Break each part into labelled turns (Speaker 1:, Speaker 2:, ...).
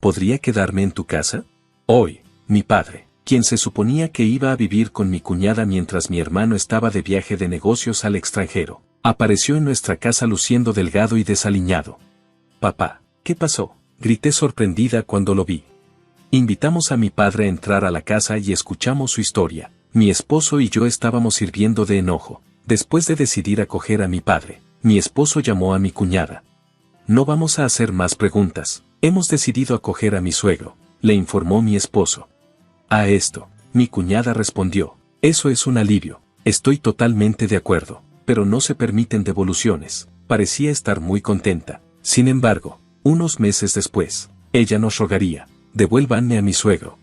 Speaker 1: ¿podría quedarme en tu casa? Hoy, mi padre, quien se suponía que iba a vivir con mi cuñada mientras mi hermano estaba de viaje de negocios al extranjero, apareció en nuestra casa luciendo delgado y desaliñado. Papá, ¿qué pasó? Grité sorprendida cuando lo vi. Invitamos a mi padre a entrar a la casa y escuchamos su historia. Mi esposo y yo estábamos hirviendo de enojo. Después de decidir acoger a mi padre, mi esposo llamó a mi cuñada. No vamos a hacer más preguntas. Hemos decidido acoger a mi suegro, le informó mi esposo. A esto, mi cuñada respondió, eso es un alivio, estoy totalmente de acuerdo, pero no se permiten devoluciones. Parecía estar muy contenta. Sin embargo, unos meses después, ella nos rogaría, devuélvanme a mi suegro.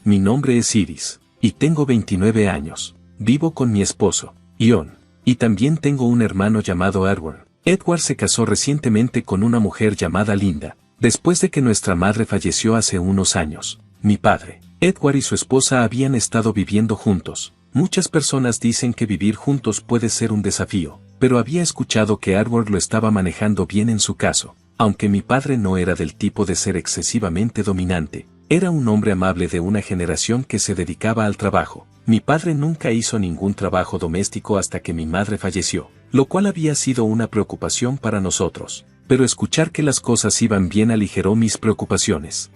Speaker 1: Mi nombre es Iris, y tengo 29 años. Vivo con mi esposo, Ion, y también tengo un hermano llamado Edward. Edward se casó recientemente con una mujer llamada Linda, después de que nuestra madre falleció hace unos años. Mi padre, Edward y su esposa habían estado viviendo juntos. Muchas personas dicen que vivir juntos puede ser un desafío, pero había escuchado que Edward lo estaba manejando bien en su caso. Aunque mi padre no era del tipo de ser excesivamente dominante, era un hombre amable de una generación que se dedicaba al trabajo. Mi padre nunca hizo ningún trabajo doméstico hasta que mi madre falleció, lo cual había sido una preocupación para nosotros, pero escuchar que las cosas iban bien aligeró mis preocupaciones.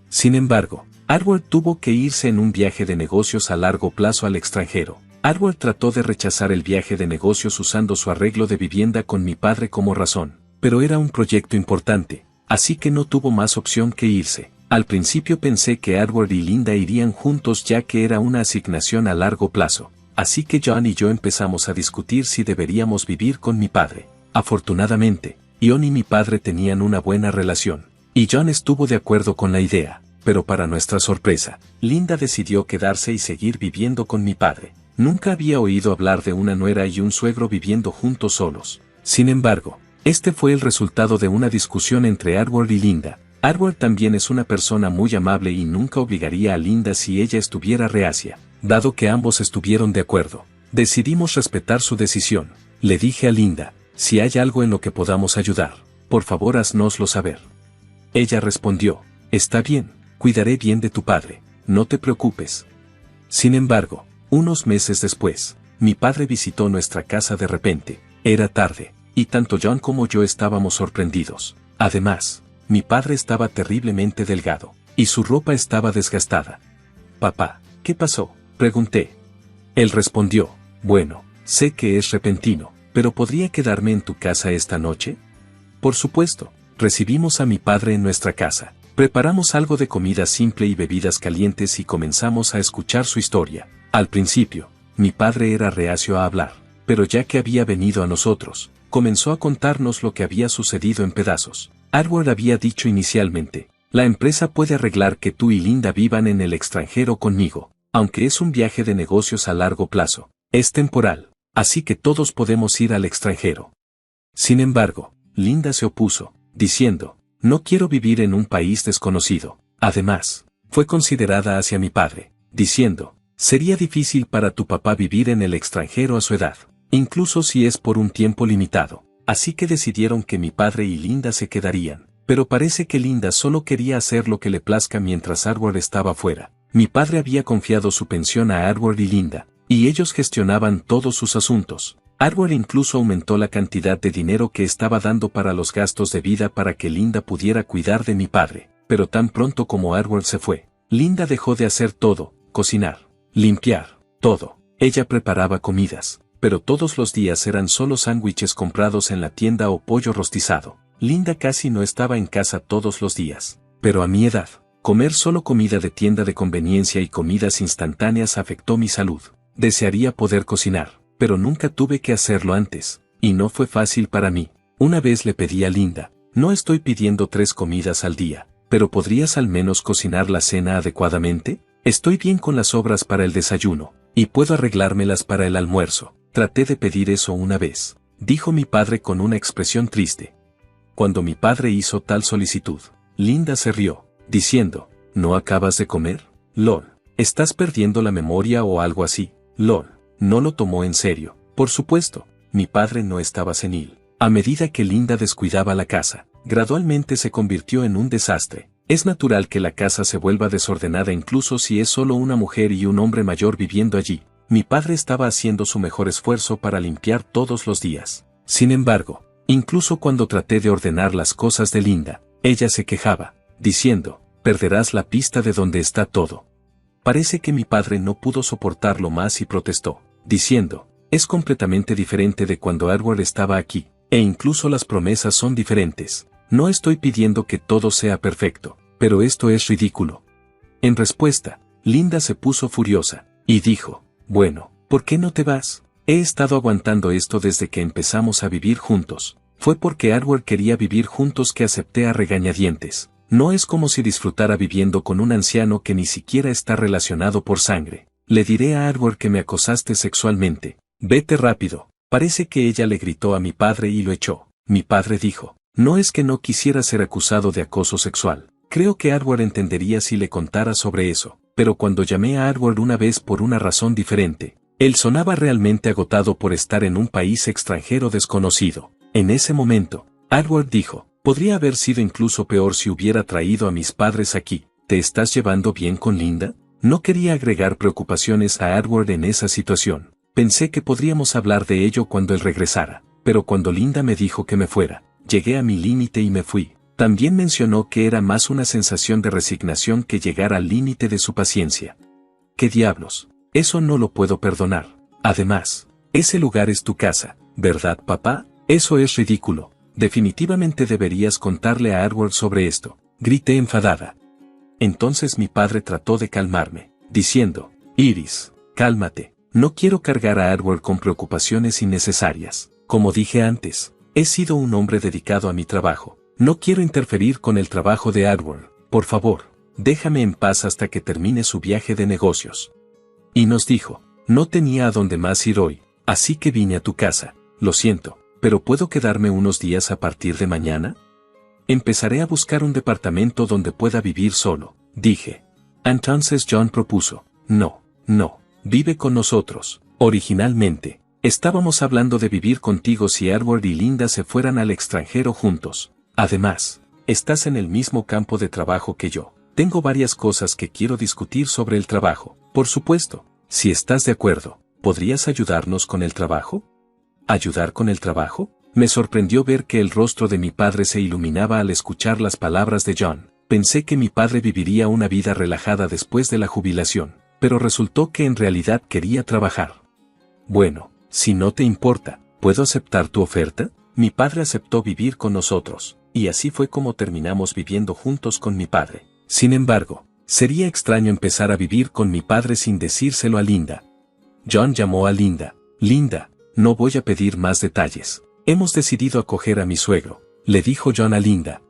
Speaker 1: Sin embargo, Edward tuvo que irse en un viaje de negocios a largo plazo al extranjero. Edward trató de rechazar el viaje de negocios usando su arreglo de vivienda con mi padre como razón, pero era un proyecto importante, así que no tuvo más opción que irse. Al principio pensé que Edward y Linda irían juntos ya que era una asignación a largo plazo, así que John y yo empezamos a discutir si deberíamos vivir con mi padre. Afortunadamente, Ion y mi padre tenían una buena relación, y John estuvo de acuerdo con la idea, pero para nuestra sorpresa, Linda decidió quedarse y seguir viviendo con mi padre. Nunca había oído hablar de una nuera y un suegro viviendo juntos solos. Sin embargo, este fue el resultado de una discusión entre Edward y Linda. Edward también es una persona muy amable y nunca obligaría a Linda si ella estuviera reacia. Dado que ambos estuvieron de acuerdo, decidimos respetar su decisión. Le dije a Linda, si hay algo en lo que podamos ayudar, por favor haznoslo saber. Ella respondió, está bien, cuidaré bien de tu padre, no te preocupes. Sin embargo, unos meses después, mi padre visitó nuestra casa de repente. Era tarde, y tanto John como yo estábamos sorprendidos. Además, mi padre estaba terriblemente delgado, y su ropa estaba desgastada. Papá, ¿qué pasó? Pregunté. Él respondió, bueno, sé que es repentino, pero ¿podría quedarme en tu casa esta noche? Por supuesto, recibimos a mi padre en nuestra casa. Preparamos algo de comida simple y bebidas calientes y comenzamos a escuchar su historia. Al principio, mi padre era reacio a hablar, pero ya que había venido a nosotros, comenzó a contarnos lo que había sucedido en pedazos. Edward había dicho inicialmente, la empresa puede arreglar que tú y Linda vivan en el extranjero conmigo, aunque es un viaje de negocios a largo plazo, es temporal, así que todos podemos ir al extranjero. Sin embargo, Linda se opuso, diciendo, no quiero vivir en un país desconocido. Además, fue considerada hacia mi padre, diciendo, sería difícil para tu papá vivir en el extranjero a su edad, incluso si es por un tiempo limitado. Así que decidieron que mi padre y Linda se quedarían, pero parece que Linda solo quería hacer lo que le plazca mientras Edward estaba fuera. Mi padre había confiado su pensión a Edward y Linda, y ellos gestionaban todos sus asuntos. Edward incluso aumentó la cantidad de dinero que estaba dando para los gastos de vida para que Linda pudiera cuidar de mi padre, pero tan pronto como Edward se fue, Linda dejó de hacer todo, cocinar, limpiar, todo. Ella preparaba comidas, pero todos los días eran solo sándwiches comprados en la tienda o pollo rostizado. Linda casi no estaba en casa todos los días, pero a mi edad, comer solo comida de tienda de conveniencia y comidas instantáneas afectó mi salud. Desearía poder cocinar, pero nunca tuve que hacerlo antes, y no fue fácil para mí. Una vez le pedí a Linda, no estoy pidiendo 3 comidas al día, pero ¿podrías al menos cocinar la cena adecuadamente? Estoy bien con las sobras para el desayuno, y puedo arreglármelas para el almuerzo. Traté de pedir eso una vez, dijo mi padre con una expresión triste. Cuando mi padre hizo tal solicitud, Linda se rió, diciendo, ¿no acabas de comer? LOL, ¿estás perdiendo la memoria o algo así? LOL, no lo tomó en serio. Por supuesto, mi padre no estaba senil. A medida que Linda descuidaba la casa, gradualmente se convirtió en un desastre. Es natural que la casa se vuelva desordenada incluso si es solo una mujer y un hombre mayor viviendo allí. Mi padre estaba haciendo su mejor esfuerzo para limpiar todos los días. Sin embargo, incluso cuando traté de ordenar las cosas de Linda, ella se quejaba, diciendo, perderás la pista de dónde está todo. Parece que mi padre no pudo soportarlo más y protestó, diciendo, es completamente diferente de cuando Edward estaba aquí, e incluso las promesas son diferentes. No estoy pidiendo que todo sea perfecto, pero esto es ridículo. En respuesta, Linda se puso furiosa, y dijo, bueno, ¿por qué no te vas? He estado aguantando esto desde que empezamos a vivir juntos. Fue porque Edward quería vivir juntos que acepté a regañadientes. No es como si disfrutara viviendo con un anciano que ni siquiera está relacionado por sangre. Le diré a Edward que me acosaste sexualmente. Vete rápido. Parece que ella le gritó a mi padre y lo echó. Mi padre dijo, no es que no quisiera ser acusado de acoso sexual. Creo que Edward entendería si le contara sobre eso, pero cuando llamé a Edward una vez por una razón diferente, él sonaba realmente agotado por estar en un país extranjero desconocido. En ese momento, Edward dijo, podría haber sido incluso peor si hubiera traído a mis padres aquí. ¿Te estás llevando bien con Linda? No quería agregar preocupaciones a Edward en esa situación. Pensé que podríamos hablar de ello cuando él regresara, pero cuando Linda me dijo que me fuera, llegué a mi límite y me fui. También mencionó que era más una sensación de resignación que llegar al límite de su paciencia. ¿Qué diablos? Eso no lo puedo perdonar. Además, ese lugar es tu casa, ¿verdad, papá? Eso es ridículo. Definitivamente deberías contarle a Edward sobre esto. Grité enfadada. Entonces mi padre trató de calmarme, diciendo, Iris, cálmate. No quiero cargar a Edward con preocupaciones innecesarias. Como dije antes, he sido un hombre dedicado a mi trabajo. No quiero interferir con el trabajo de Edward. Por favor, déjame en paz hasta que termine su viaje de negocios. Y nos dijo, no tenía a dónde más ir hoy, así que vine a tu casa. Lo siento, pero ¿puedo quedarme unos días a partir de mañana? Empezaré a buscar un departamento donde pueda vivir solo, dije. Entonces John propuso, no, vive con nosotros. Originalmente, estábamos hablando de vivir contigo si Edward y Linda se fueran al extranjero juntos. Además, estás en el mismo campo de trabajo que yo. Tengo varias cosas que quiero discutir sobre el trabajo. Por supuesto, si estás de acuerdo, ¿podrías ayudarnos con el trabajo? ¿Ayudar con el trabajo? Me sorprendió ver que el rostro de mi padre se iluminaba al escuchar las palabras de John. Pensé que mi padre viviría una vida relajada después de la jubilación, pero resultó que en realidad quería trabajar. Bueno, si no te importa, ¿puedo aceptar tu oferta? Mi padre aceptó vivir con nosotros, y así fue como terminamos viviendo juntos con mi padre. Sin embargo, sería extraño empezar a vivir con mi padre sin decírselo a Linda. John llamó a Linda. Linda, no voy a pedir más detalles. Hemos decidido acoger a mi suegro, le dijo John a Linda.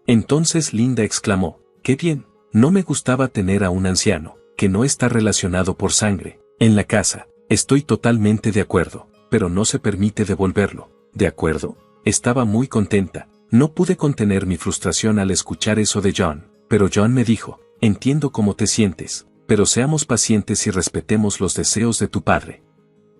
Speaker 1: Entonces Linda exclamó, qué bien, no me gustaba tener a un anciano, que no está relacionado por sangre, en la casa. Estoy totalmente de acuerdo, pero no se permite devolverlo. ¿De acuerdo? Estaba muy contenta. No pude contener mi frustración al escuchar eso de John, pero John me dijo, entiendo cómo te sientes, pero seamos pacientes y respetemos los deseos de tu padre.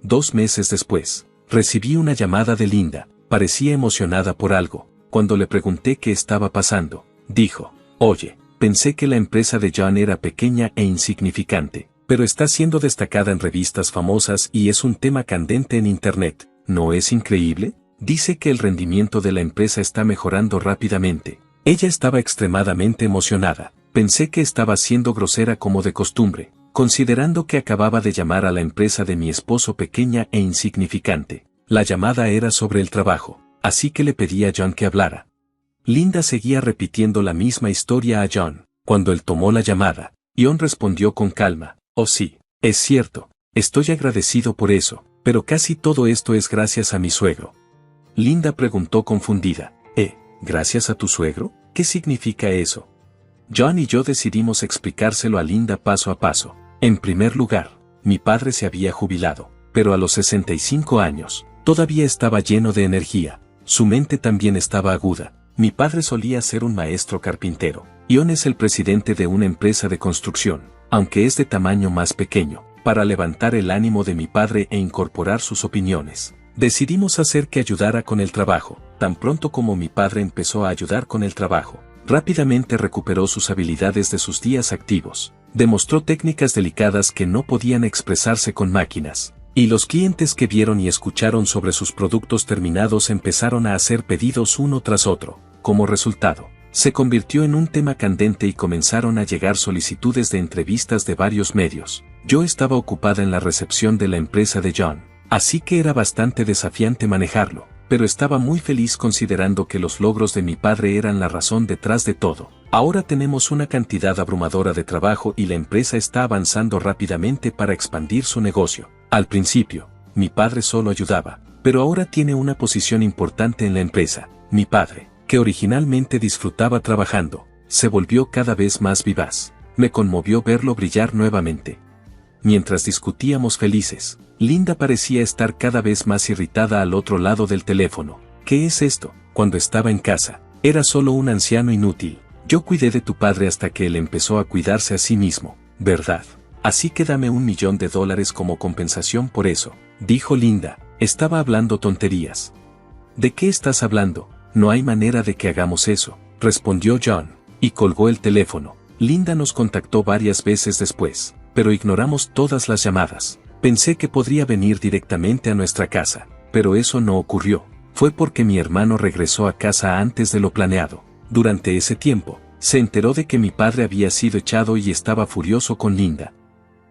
Speaker 1: 2 meses después, recibí una llamada de Linda. Parecía emocionada por algo. Cuando le pregunté qué estaba pasando, dijo, oye, pensé que la empresa de John era pequeña e insignificante, pero está siendo destacada en revistas famosas y es un tema candente en Internet. ¿No es increíble? Dice que el rendimiento de la empresa está mejorando rápidamente. Ella estaba extremadamente emocionada. Pensé que estaba siendo grosera como de costumbre, considerando que acababa de llamar a la empresa de mi esposo pequeña e insignificante. La llamada era sobre el trabajo, así que le pedí a John que hablara. Linda seguía repitiendo la misma historia a John. Cuando él tomó la llamada, John respondió con calma, oh sí, es cierto, estoy agradecido por eso, pero casi todo esto es gracias a mi suegro. Linda preguntó confundida, ¿gracias a tu suegro? ¿Qué significa eso? John y yo decidimos explicárselo a Linda paso a paso. En primer lugar, mi padre se había jubilado, pero a los 65 años, todavía estaba lleno de energía. Su mente también estaba aguda. Mi padre solía ser un maestro carpintero. John es el presidente de una empresa de construcción, aunque es de tamaño más pequeño, para levantar el ánimo de mi padre e incorporar sus opiniones. Decidimos hacer que ayudara con el trabajo. Tan pronto como mi padre empezó a ayudar con el trabajo, Rápidamente recuperó sus habilidades de sus días activos. Demostró técnicas delicadas que no podían expresarse con máquinas. Y los clientes que vieron y escucharon sobre sus productos terminados empezaron a hacer pedidos uno tras otro. Como resultado, se convirtió en un tema candente y comenzaron a llegar solicitudes de entrevistas de varios medios. Yo estaba ocupada en la recepción de la empresa de John, así que era bastante desafiante manejarlo, pero estaba muy feliz considerando que los logros de mi padre eran la razón detrás de todo. Ahora tenemos una cantidad abrumadora de trabajo y la empresa está avanzando rápidamente para expandir su negocio. Al principio, mi padre solo ayudaba, pero ahora tiene una posición importante en la empresa. Mi padre, que originalmente disfrutaba trabajando, se volvió cada vez más vivaz. Me conmovió verlo brillar nuevamente. Mientras discutíamos felices, Linda parecía estar cada vez más irritada al otro lado del teléfono. ¿Qué es esto? Cuando estaba en casa, era solo un anciano inútil. Yo cuidé de tu padre hasta que él empezó a cuidarse a sí mismo, ¿verdad? Así que dame $1 millón como compensación por eso, dijo Linda. Estaba hablando tonterías. ¿De qué estás hablando? No hay manera de que hagamos eso, respondió John, y colgó el teléfono. Linda nos contactó varias veces después, pero ignoramos todas las llamadas. Pensé que podría venir directamente a nuestra casa, pero eso no ocurrió. Fue porque mi hermano regresó a casa antes de lo planeado. Durante ese tiempo, se enteró de que mi padre había sido echado y estaba furioso con Linda.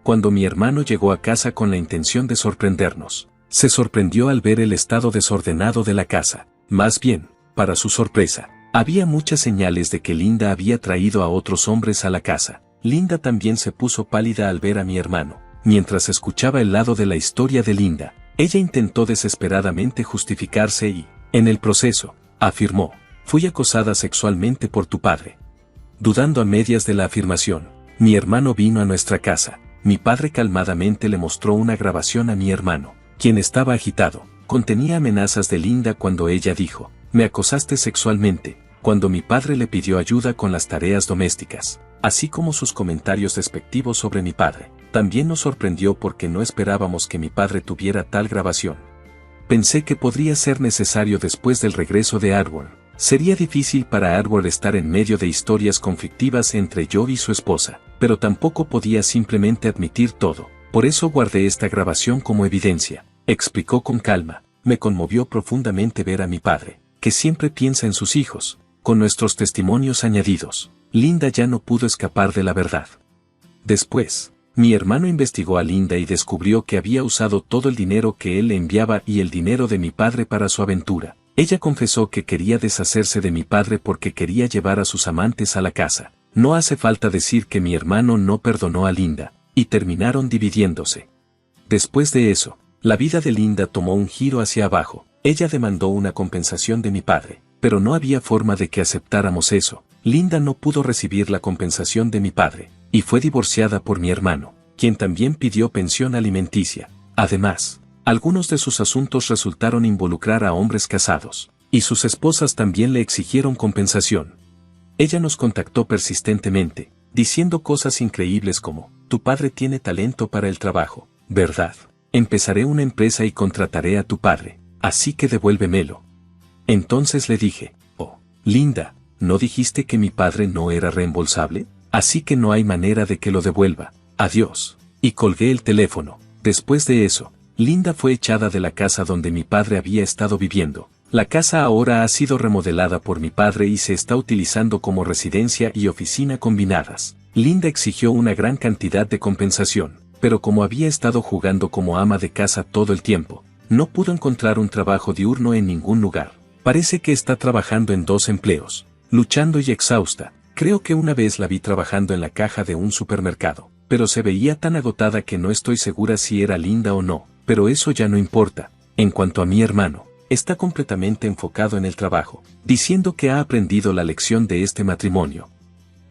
Speaker 1: Cuando mi hermano llegó a casa con la intención de sorprendernos, se sorprendió al ver el estado desordenado de la casa. Más bien, para su sorpresa, había muchas señales de que Linda había traído a otros hombres a la casa. Linda también se puso pálida al ver a mi hermano. Mientras escuchaba el lado de la historia de Linda, ella intentó desesperadamente justificarse y, en el proceso, afirmó: fui acosada sexualmente por tu padre. Dudando a medias de la afirmación, mi hermano vino a nuestra casa. Mi padre calmadamente le mostró una grabación a mi hermano, quien estaba agitado. Contenía amenazas de Linda cuando ella dijo: me acosaste sexualmente, cuando mi padre le pidió ayuda con las tareas domésticas, así como sus comentarios despectivos sobre mi padre. También nos sorprendió porque no esperábamos que mi padre tuviera tal grabación. Pensé que podría ser necesario después del regreso de Edward. Sería difícil para Edward estar en medio de historias conflictivas entre yo y su esposa, pero tampoco podía simplemente admitir todo. Por eso guardé esta grabación como evidencia, explicó con calma. Me conmovió profundamente ver a mi padre, que siempre piensa en sus hijos, con nuestros testimonios añadidos. Linda ya no pudo escapar de la verdad. Después, mi hermano investigó a Linda y descubrió que había usado todo el dinero que él le enviaba y el dinero de mi padre para su aventura. Ella confesó que quería deshacerse de mi padre porque quería llevar a sus amantes a la casa. No hace falta decir que mi hermano no perdonó a Linda, y terminaron dividiéndose. Después de eso, la vida de Linda tomó un giro hacia abajo. Ella demandó una compensación de mi padre, pero no había forma de que aceptáramos eso. Linda no pudo recibir la compensación de mi padre, y fue divorciada por mi hermano, quien también pidió pensión alimenticia. Además, algunos de sus asuntos resultaron involucrar a hombres casados, y sus esposas también le exigieron compensación. Ella nos contactó persistentemente, diciendo cosas increíbles como: tu padre tiene talento para el trabajo, ¿verdad? Empezaré una empresa y contrataré a tu padre, así que devuélvemelo. Entonces le dije: oh, Linda, ¿no dijiste que mi padre no era reembolsable? Así que no hay manera de que lo devuelva. Adiós. Y colgué el teléfono. Después de eso, Linda fue echada de la casa donde mi padre había estado viviendo. La casa ahora ha sido remodelada por mi padre y se está utilizando como residencia y oficina combinadas. Linda exigió una gran cantidad de compensación, pero como había estado jugando como ama de casa todo el tiempo, no pudo encontrar un trabajo diurno en ningún lugar. Parece que está trabajando en 2 empleos, luchando y exhausta. Creo que una vez la vi trabajando en la caja de un supermercado, pero se veía tan agotada que no estoy segura si era Linda o no, pero eso ya no importa. En cuanto a mi hermano, está completamente enfocado en el trabajo, diciendo que ha aprendido la lección de este matrimonio.